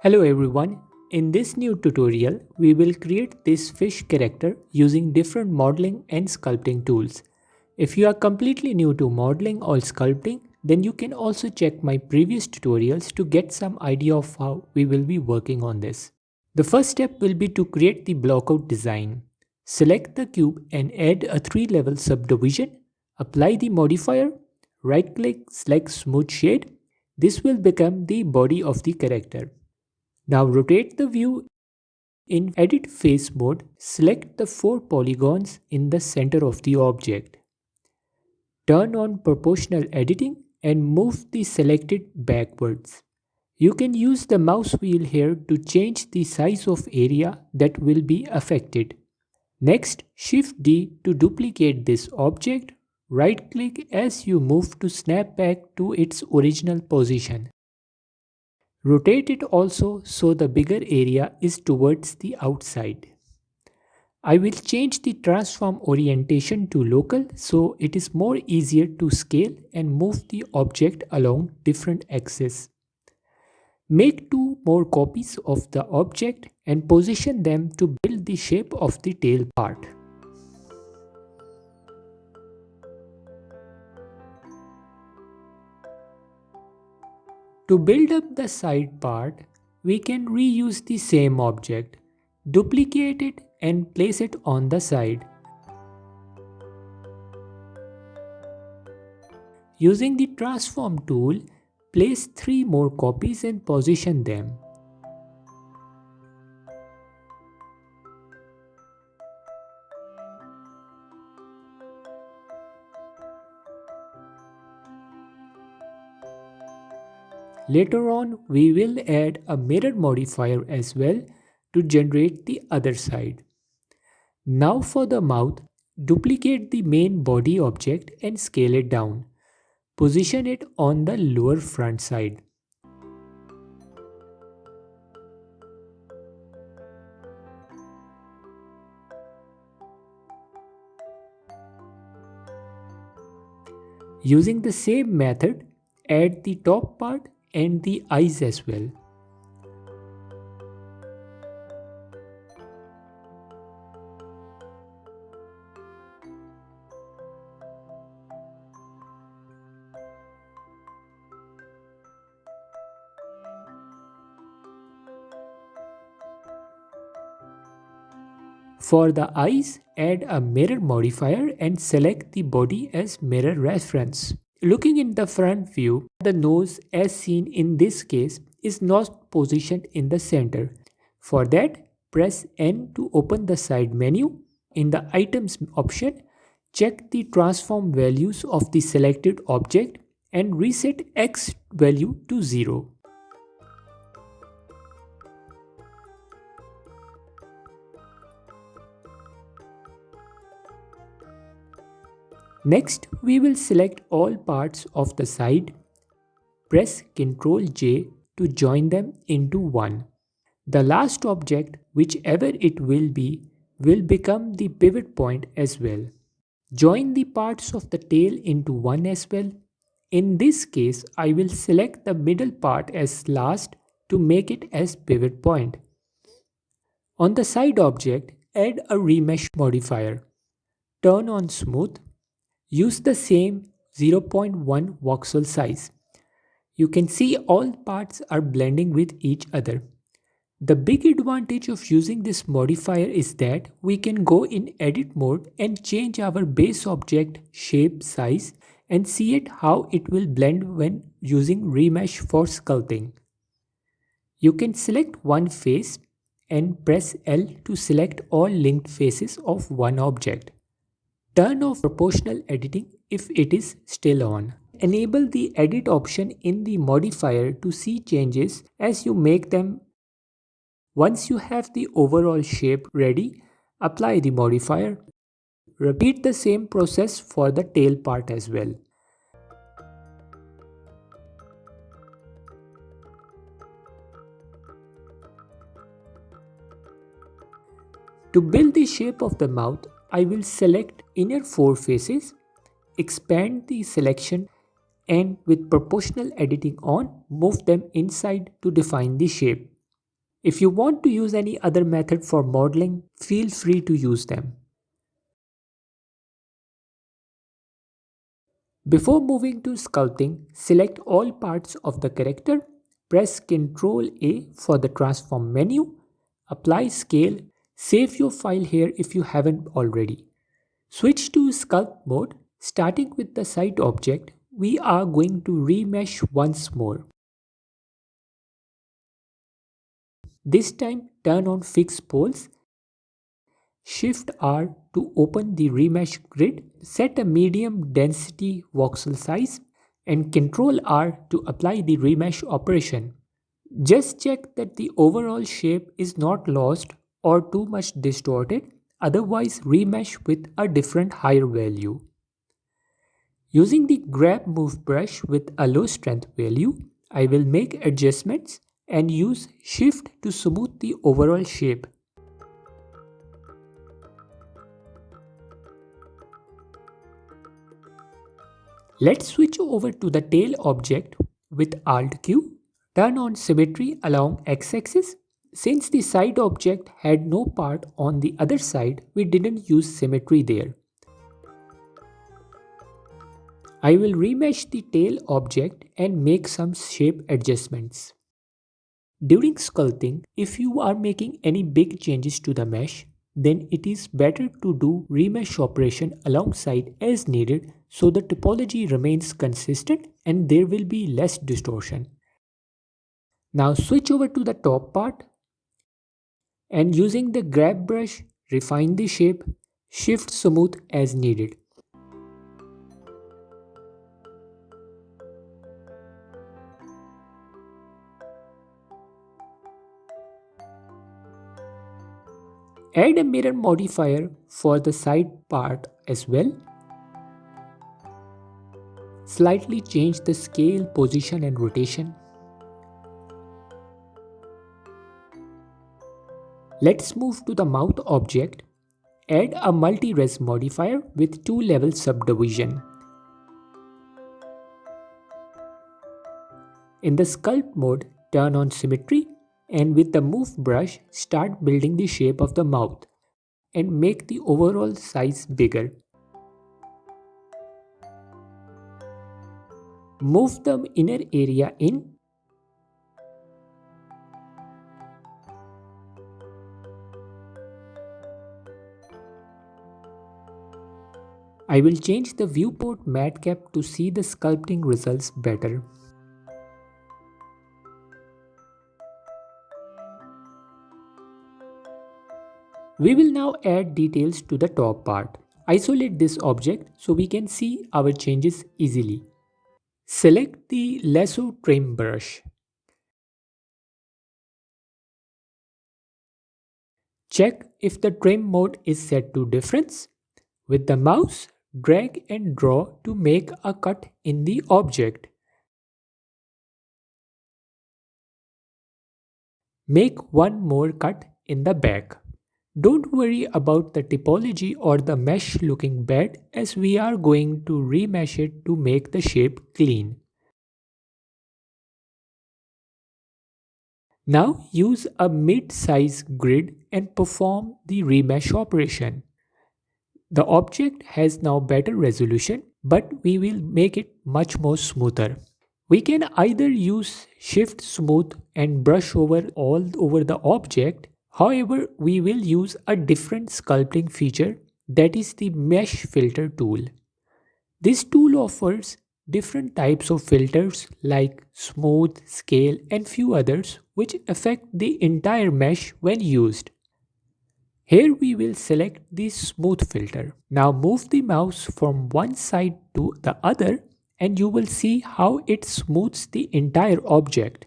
Hello everyone. In this new tutorial, we will create this fish character using different modeling and sculpting tools. If you are completely new to modeling or sculpting, then you can also check my previous tutorials to get some idea of how we will be working on this. The first step will be to create the blockout design. Select the cube and add a 3-level subdivision. Apply the modifier. Right click, select smooth shade. This will become the body of the character. Now rotate the view in Edit Face mode. Select the 4 polygons in the center of the object. Turn on Proportional Editing and move the selected backwards. You can use the mouse wheel here to change the size of area that will be affected. Next, Shift D to duplicate this object. Right click as you move to snap back to its original position. Rotate it also so the bigger area is towards the outside. I will change the transform orientation to local so it is more easier to scale and move the object along different axes. Make 2 more copies of the object and position them to build the shape of the tail part. To build up the side part, we can reuse the same object, duplicate it and place it on the side. Using the transform tool, place 3 more copies and position them. Later on, we will add a mirror modifier as well to generate the other side. Now for the mouth, duplicate the main body object and scale it down. Position it on the lower front side. Using the same method, add the top part and the eyes as well. For the eyes, add a mirror modifier and select the body as mirror reference. Looking in the front view, the nose as seen in this case is not positioned in the center. For that, press N to open the side menu. In the items option, check the transform values of the selected object and reset X value to 0. Next, we will select all parts of the side. Press Ctrl J to join them into one. The last object, whichever it will become the pivot point as well. Join the parts of the tail into one as well. In this case, I will select the middle part as last to make it as pivot point. On the side object, add a Remesh Modifier. Turn on Smooth. Use the same 0.1 voxel size. You can see all parts are blending with each other. The big advantage of using this modifier is that we can go in edit mode and change our base object shape size and see it how it will blend when using Remesh for sculpting. You can select one face and press L to select all linked faces of one object. Turn off proportional editing if it is still on. Enable the edit option in the modifier to see changes as you make them. Once you have the overall shape ready, apply the modifier. Repeat the same process for the tail part as well. To build the shape of the mouth, I will select inner 4 faces, expand the selection and with proportional editing on, move them inside to define the shape. If you want to use any other method for modeling, feel free to use them. Before moving to sculpting, select all parts of the character, press Ctrl A for the transform menu, apply scale, save your file here if you haven't already. Switch to sculpt mode. Starting with the side object, we are going to remesh once more. This time turn on fix poles. Shift R to open the remesh grid. Set a medium density voxel size and Ctrl R to apply the remesh operation. Just check that the overall shape is not lost or too much distorted, otherwise remesh with a different higher value. Using the grab move brush with a low strength value, I will make adjustments and use shift to smooth the overall shape. Let's switch over to the tail object with Alt Q. Turn on symmetry along x-axis. Since the side object had no part on the other side, we didn't use symmetry there. I will remesh the tail object and make some shape adjustments. During sculpting, if you are making any big changes to the mesh, then it is better to do remesh operation alongside as needed so the topology remains consistent and there will be less distortion. Now switch over to the top part and using the grab brush, refine the shape, shift smooth as needed. Add a mirror modifier for the side part as well. Slightly change the scale, position and rotation. Let's move to the mouth object. Add a multi-res modifier with 2-level subdivision. In the sculpt mode, turn on symmetry and with the move brush, start building the shape of the mouth and make the overall size bigger. Move the inner area in. I will change the viewport matte cap to see the sculpting results better. We will now add details to the top part. Isolate this object so we can see our changes easily. Select the Lasso trim brush. Check if the trim mode is set to difference. With the mouse, drag and draw to make a cut in the object. Make one more cut in the back. Don't worry about the topology or the mesh looking bad as we are going to remesh it to make the shape clean. Now use a mid-size grid and perform the remesh operation. The object has now better resolution, but we will make it much more smoother. We can either use Shift Smooth and brush over all over the object. However, we will use a different sculpting feature, that is the Mesh Filter tool. This tool offers different types of filters like smooth, scale and few others which affect the entire mesh when used. Here we will select the smooth filter. Now move the mouse from one side to the other and you will see how it smooths the entire object.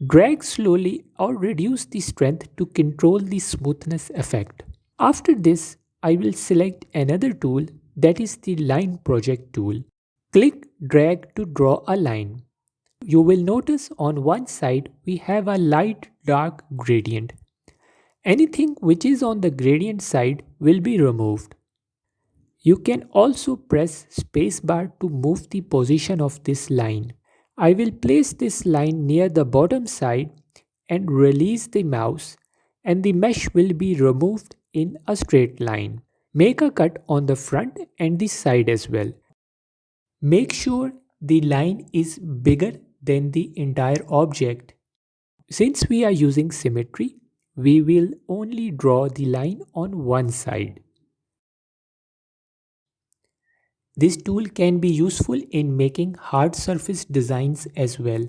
Drag slowly or reduce the strength to control the smoothness effect. After this, I will select another tool, that is the line project tool. Click drag to draw a line. You will notice on one side we have a light dark gradient. Anything which is on the gradient side will be removed. You can also press spacebar to move the position of this line. I will place this line near the bottom side and release the mouse and the mesh will be removed in a straight line. Make a cut on the front and the side as well. Make sure the line is bigger than the entire object. Since we are using symmetry, we will only draw the line on one side. This tool can be useful in making hard surface designs as well.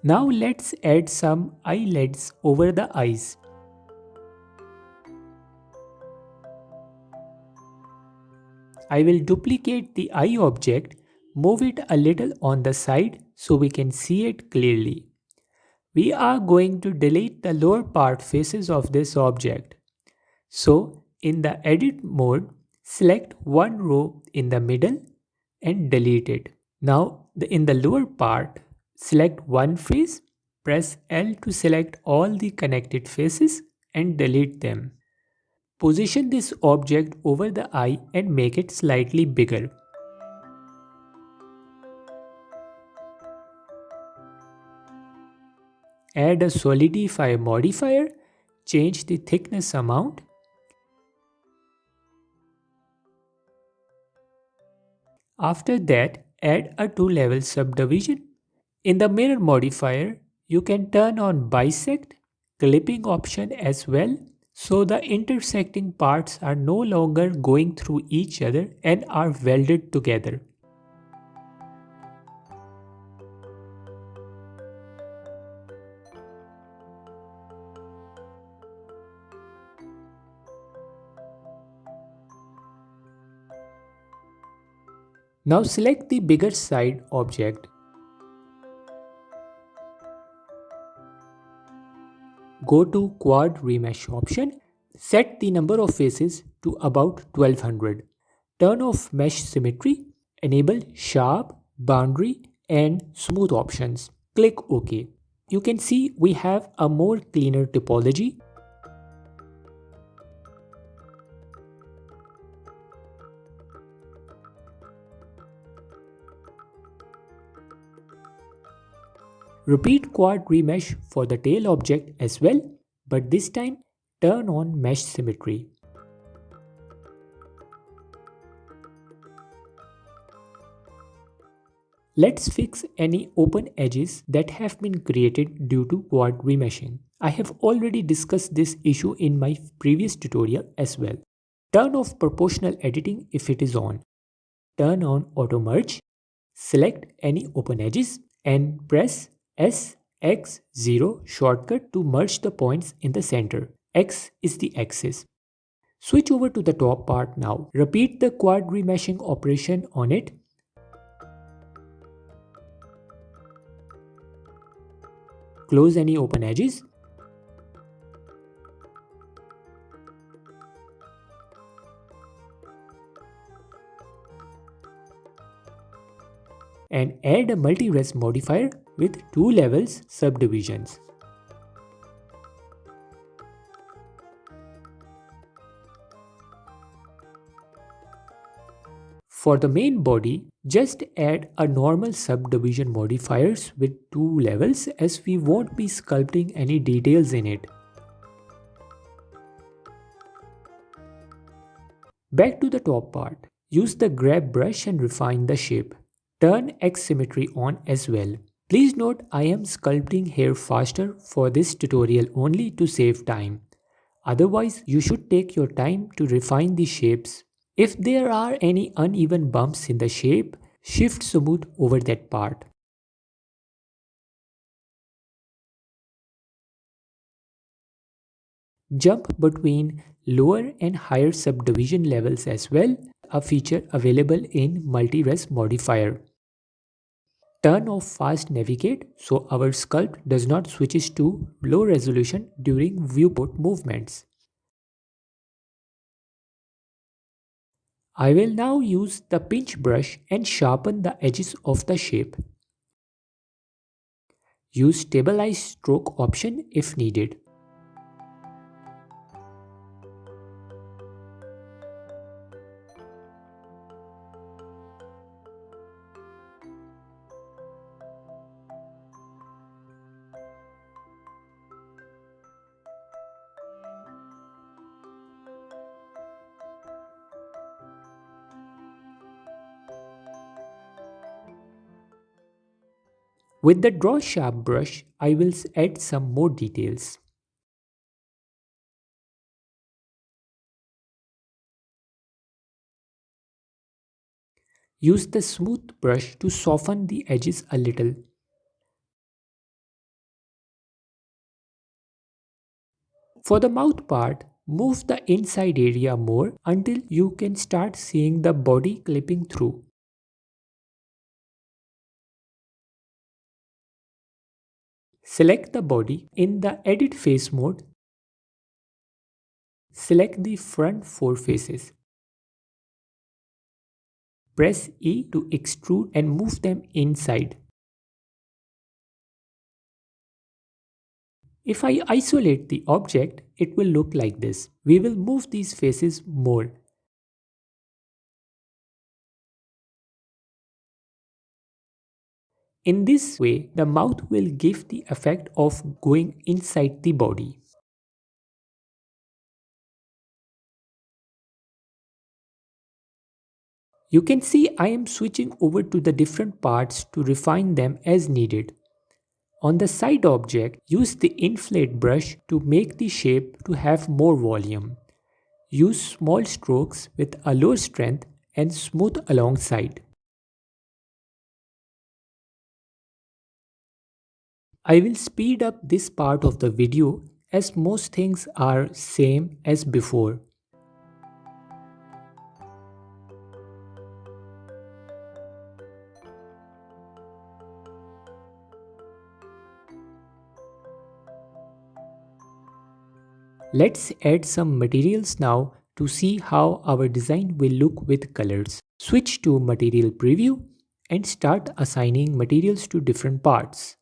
Now let's add some eyelids over the eyes. I will duplicate the eye object, move it a little on the side so we can see it clearly. We are going to delete the lower part faces of this object. So in the edit mode, select one row in the middle and delete it. Now in the lower part, select one face, press L to select all the connected faces and delete them. Position this object over the eye and make it slightly bigger. Add a Solidify modifier, change the thickness amount. After that, add a 2-level subdivision. In the mirror modifier, you can turn on bisect, clipping option as well, so the intersecting parts are no longer going through each other and are welded together. Now select the bigger side object. Go to Quad Remesh option. Set the number of faces to about 1200. Turn off Mesh Symmetry. Enable Sharp, Boundary and Smooth options. Click OK. You can see we have a more cleaner topology. Repeat Quad Remesh for the tail object as well, but this time turn on Mesh Symmetry. Let's fix any open edges that have been created due to quad remeshing. I have already discussed this issue in my previous tutorial as well. Turn off proportional editing if it is on. Turn on auto merge. Select any open edges and press SX0 shortcut to merge the points in the center. X is the axis. Switch over to the top part now. Repeat the quad remeshing operation on it. Close any open edges. And add a multi-res modifier with 2 levels subdivisions. For the main body, just add a normal subdivision modifiers with 2 levels as we won't be sculpting any details in it. Back to the top part. Use the grab brush and refine the shape. Turn X symmetry on as well. Please note I am sculpting here faster for this tutorial only to save time. Otherwise, you should take your time to refine the shapes. If there are any uneven bumps in the shape, shift smooth over that part. Jump between lower and higher subdivision levels as well, a feature available in multi-res modifier. Turn off fast navigate so our sculpt does not switches to low resolution during viewport movements. I will now use the pinch brush and sharpen the edges of the shape. Use stabilize stroke option if needed. With the Draw Sharp brush, I will add some more details. Use the Smooth brush to soften the edges a little. For the mouth part, move the inside area more until you can start seeing the body clipping through. Select the body. In the Edit Face mode, select the front four faces. Press E to extrude and move them inside. If I isolate the object, it will look like this. We will move these faces more. In this way, the mouth will give the effect of going inside the body. You can see I am switching over to the different parts to refine them as needed. On the side object, use the inflate brush to make the shape to have more volume. Use small strokes with a low strength and smooth alongside. I will speed up this part of the video as most things are same as before. Let's add some materials now to see how our design will look with colors. Switch to Material Preview and start assigning materials to different parts.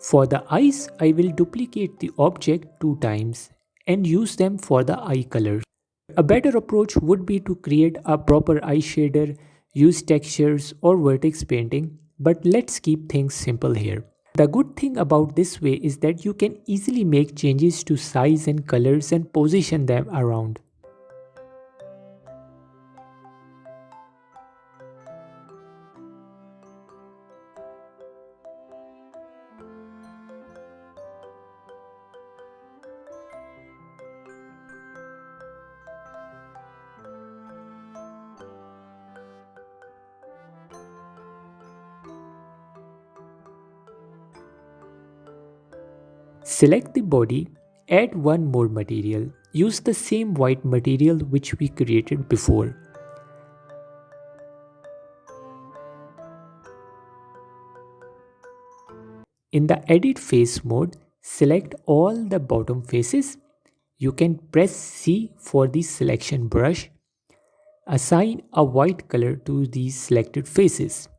For the eyes, I will duplicate the object 2 times and use them for the eye colors. A better approach would be to create a proper eye shader, use textures or vertex painting, but let's keep things simple here. The good thing about this way is that you can easily make changes to size and colors and position them around. Select the body, add one more material. Use the same white material which we created before. In the Edit Face mode, select all the bottom faces. You can press C for the selection brush. Assign a white color to these selected faces.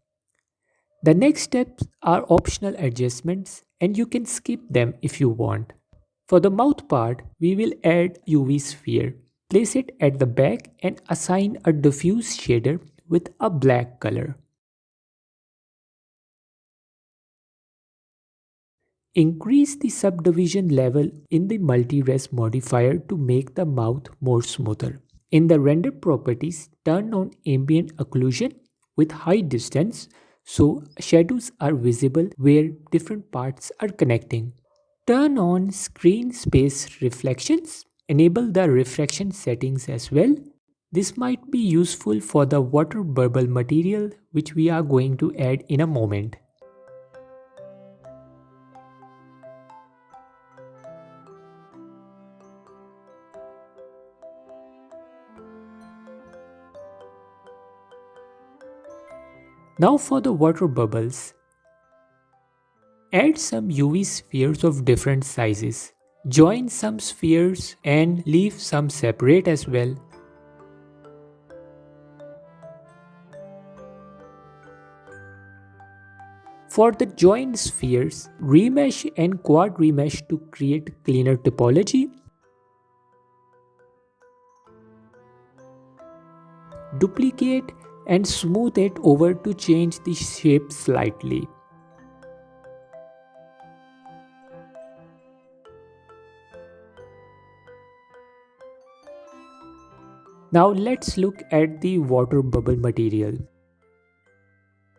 The next steps are optional adjustments and you can skip them if you want. For the mouth part, we will add UV sphere. Place it at the back and assign a diffuse shader with a black color. Increase the subdivision level in the multi-res modifier to make the mouth more smoother. In the render properties, turn on ambient occlusion with high distance so shadows are visible where different parts are connecting. Turn on screen space reflections. Enable the refraction settings as well. This might be useful for the water bubble material which we are going to add in a moment. Now for the water bubbles. Add some UV spheres of different sizes. Join some spheres and leave some separate as well. For the joined spheres, remesh and quad remesh to create cleaner topology. Duplicate and smooth it over to change the shape slightly. Now let's look at the water bubble material.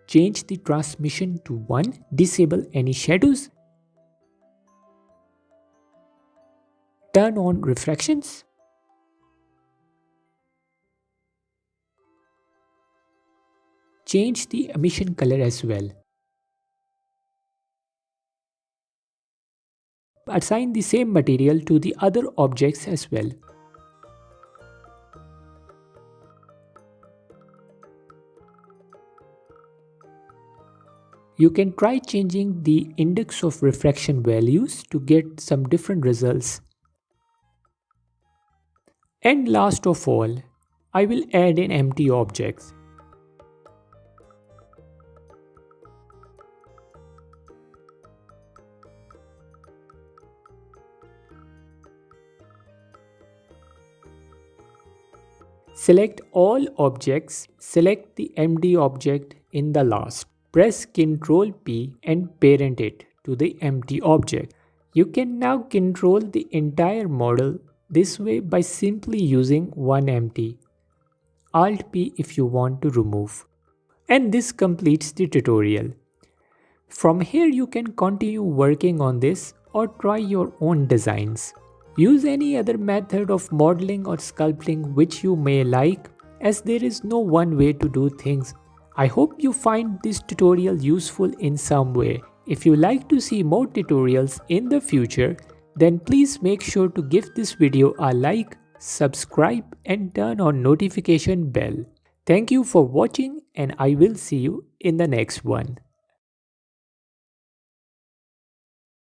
Change the transmission to 1, disable any shadows, turn on refractions, change the emission color as well. Assign the same material to the other objects as well. You can try changing the index of refraction values to get some different results. And last of all, I will add in empty objects. Select all objects, select the empty object in the last. Press Ctrl P and parent it to the empty object. You can now control the entire model this way by simply using one empty. Alt P if you want to remove. And this completes the tutorial. From here you can continue working on this or try your own designs. Use any other method of modeling or sculpting which you may like, as there is no one way to do things. I hope you find this tutorial useful in some way. If you like to see more tutorials in the future, then please make sure to give this video a like, subscribe and turn on notification bell. Thank you for watching and I will see you in the next one.